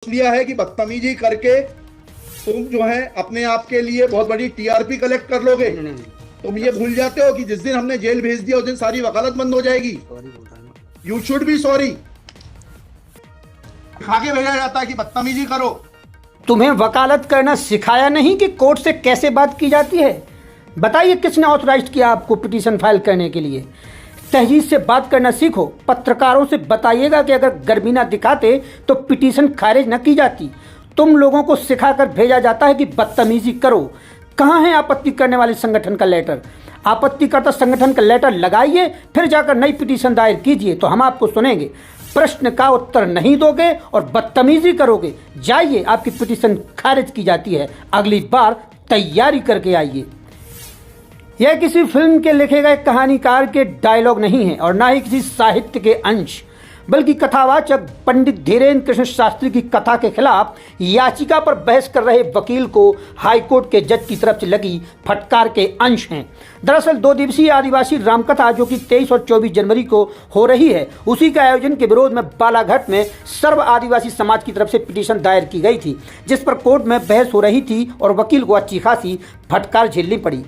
लिया है कि बदतमीजी करके तुम जो है अपने आप के लिए बहुत बड़ी टीआरपी कलेक्ट कर लोगे। तुम ये भूल जाते हो कि जिस दिन हमने जेल भेज दिया उस दिन सारी वकालत बंद हो जाएगी। You should be sorry. आगे भेजा जाता है कि बदतमीजी करो। तुम्हें वकालत करना सिखाया नहीं कि कोर्ट से कैसे बात की जाती है? बताइए किसने ऑथराइज किया आपको पिटीशन फाइल करने के लिए? तहजीब से बात करना सीखो। पत्रकारों से बताइएगा कि अगर गर्मी ना दिखाते तो पिटीशन खारिज न की जाती। तुम लोगों को सिखाकर भेजा जाता है कि बदतमीजी करो। कहाँ है आपत्ति करने वाले संगठन का लेटर? आपत्तिकर्ता संगठन का लेटर लगाइए, फिर जाकर नई पिटीशन दायर कीजिए तो हम आपको सुनेंगे। प्रश्न का उत्तर नहीं दोगे और बदतमीजी करोगे, जाइए, आपकी पिटीशन खारिज की जाती है। अगली बार तैयारी करके आइए। यह किसी फिल्म के लिखे गए कहानीकार के डायलॉग नहीं है और ना ही किसी साहित्य के अंश, बल्कि कथावाचक पंडित धीरेन्द्र कृष्ण शास्त्री की कथा के खिलाफ याचिका पर बहस कर रहे वकील को हाईकोर्ट के जज की तरफ से लगी फटकार के अंश हैं। दरअसल 2 दिवसीय आदिवासी रामकथा जो कि 23 और 24 जनवरी को हो रही है, उसी के आयोजन के विरोध में बालाघाट में सर्व आदिवासी समाज की तरफ से पिटीशन दायर की गई थी, जिस पर कोर्ट में बहस हो रही थी और वकील को अच्छी खासी फटकार झेलनी पड़ी।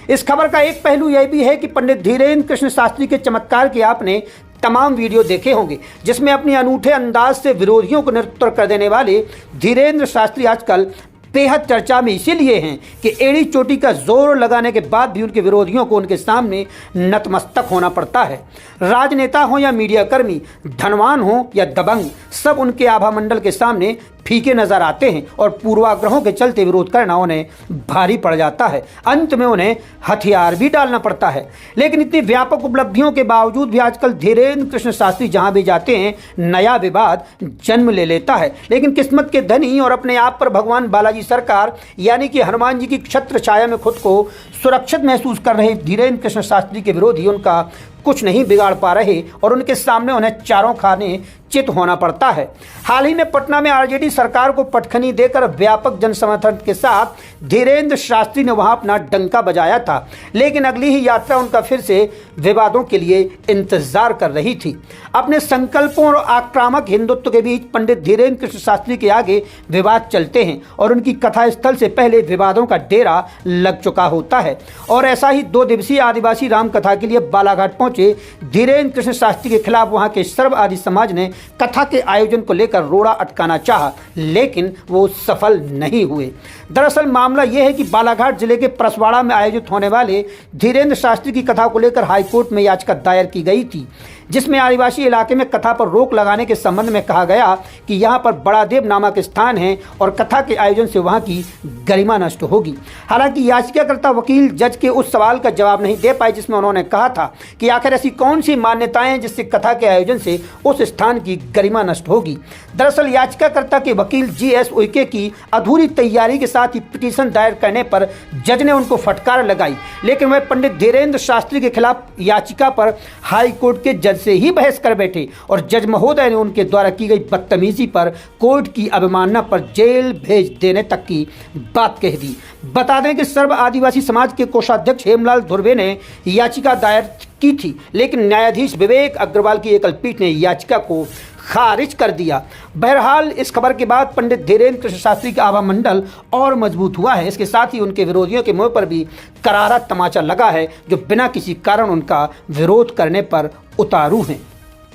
इस खबर का एक पहलू यह भी है कि पंडित धीरेन्द्र कृष्ण शास्त्री के चमत्कार के आपने तमाम वीडियो देखे होंगे, जिसमें अपने अनूठे अंदाज से विरोधियों को निरुत्तर कर देने वाले धीरेन्द्र शास्त्री आजकल बेहद चर्चा में इसीलिए हैं कि एड़ी चोटी का जोर लगाने के बाद भी उनके विरोधियों को उनके सामने नतमस्तक होना पड़ता है। राजनेता हो या मीडिया कर्मी, धनवान हो या दबंग, सब उनके आभा मंडल के सामने फीके नजर आते हैं और पूर्वाग्रहों के चलते विरोध करना उन्हें भारी पड़ जाता है। अंत में उन्हें हथियार भी डालना पड़ता है। लेकिन इतनी व्यापक उपलब्धियों के बावजूद भी आजकल धीरेन्द्र कृष्ण शास्त्री जहां भी जाते हैं नया विवाद जन्म ले लेता है। लेकिन किस्मत के धनी और अपने आप पर भगवान बालाजी सरकार यानी कि हनुमान जी की छत्र छाया में खुद को सुरक्षित महसूस कर रहे धीरेन्द्र कृष्ण शास्त्री के विरोधी उनका कुछ नहीं बिगाड़ पा रहे और उनके सामने उन्हें चारों खाने चित होना पड़ता है। हाल ही में पटना में आरजेडी सरकार को पटखनी देकर व्यापक जन समर्थन के साथ धीरेन्द्र शास्त्री ने वहां अपना डंका बजाया था, लेकिन अगली ही यात्रा उनका फिर से विवादों के लिए इंतजार कर रही थी। अपने संकल्पों और आक्रामक हिंदुत्व के बीच पंडित धीरेन्द्र कृष्ण शास्त्री के आगे विवाद चलते हैं और उनकी कथा स्थल से पहले विवादों का डेरा लग चुका होता है। और ऐसा ही 2 दिवसीय आदिवासी रामकथा के लिए बालाघाट पहुंचे धीरेन्द्र कृष्ण शास्त्री के खिलाफ वहां के सर्व आदि समाज ने कथा के आयोजन को लेकर रोड़ा अटकाना चाहा, लेकिन वो सफल नहीं हुए। दरअसल मामला यह है कि बालाघाट जिले के परसवाड़ा में आयोजित होने वाले धीरेन्द्र शास्त्री की कथा को लेकर हाईकोर्ट में याचिका दायर की गई थी, जिसमें आदिवासी इलाके में कथा पर रोक लगाने के संबंध में कहा गया कि यहाँ पर बड़ा देव नामक स्थान है और कथा के आयोजन से वहाँ की गरिमा नष्ट होगी। हालांकि याचिकाकर्ता वकील जज के उस सवाल का जवाब नहीं दे पाए, जिसमें उन्होंने कहा था कि आखिर ऐसी कौन सी मान्यताएं हैं जिससे कथा के आयोजन से उस स्थान की गरिमा नष्ट होगी। दरअसल याचिकाकर्ता के वकील GS उइके की अधूरी तैयारी के साथ ही पिटीशन दायर करने पर जज ने उनको फटकार लगाई, लेकिन वह पंडित धीरेन्द्र शास्त्री के खिलाफ याचिका पर हाईकोर्ट के जज से ही बहस कर बैठे और जज महोदय ने उनके द्वारा की गई बदतमीजी पर, कोर्ट की अवमानना पर जेल भेज देने तक की बात कह दी। बता दें कि सर्व आदिवासी समाज के कोषाध्यक्ष हेमलाल धुर्वे ने याचिका दायर की थी, लेकिन न्यायाधीश विवेक अग्रवाल की एकल पीठ ने याचिका को खारिज कर दिया। बहरहाल इस खबर के बाद पंडित धीरेन्द्र कृष्ण शास्त्री का आभा मंडल और मजबूत हुआ है। इसके साथ ही उनके विरोधियों के मुंह पर भी करारा तमाचा लगा है, जो बिना किसी कारण उनका विरोध करने पर उतारू हैं।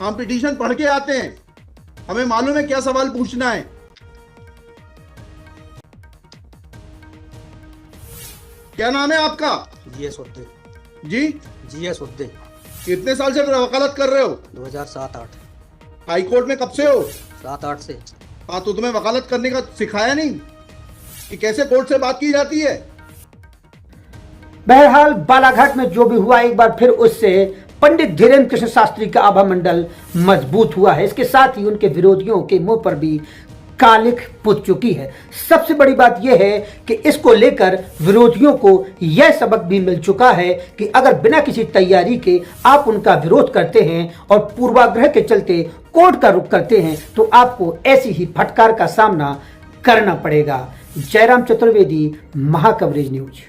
हम पिटीशन पढ़ के आते हैं, हमें मालूम है क्या सवाल पूछना है। क्या नाम है आपका? GS उद्दे। जी GS उद्दे। कितने साल से वकालत कर रहे हो? 2007-8। हाई कोर्ट में कब से हो? 7-8 से। हाँ, तो तुम्हें वकालत करने का सिखाया नहीं कि कैसे कोर्ट से बात की जाती है? बहरहाल बालाघाट में जो भी हुआ, एक बार फिर उससे पंडित धीरेन्द्र कृष्ण शास्त्री का आभा मंडल मजबूत हुआ है। इसके साथ ही उनके विरोधियों के मुंह पर भी कालिख पुत चुकी है। सबसे बड़ी बात यह है कि इसको लेकर विरोधियों को यह सबक भी मिल चुका है कि अगर बिना किसी तैयारी के आप उनका विरोध करते हैं और पूर्वाग्रह के चलते कोर्ट का रुख करते हैं तो आपको ऐसी ही फटकार का सामना करना पड़ेगा। जयराम चतुर्वेदी, महाकवरेज न्यूज।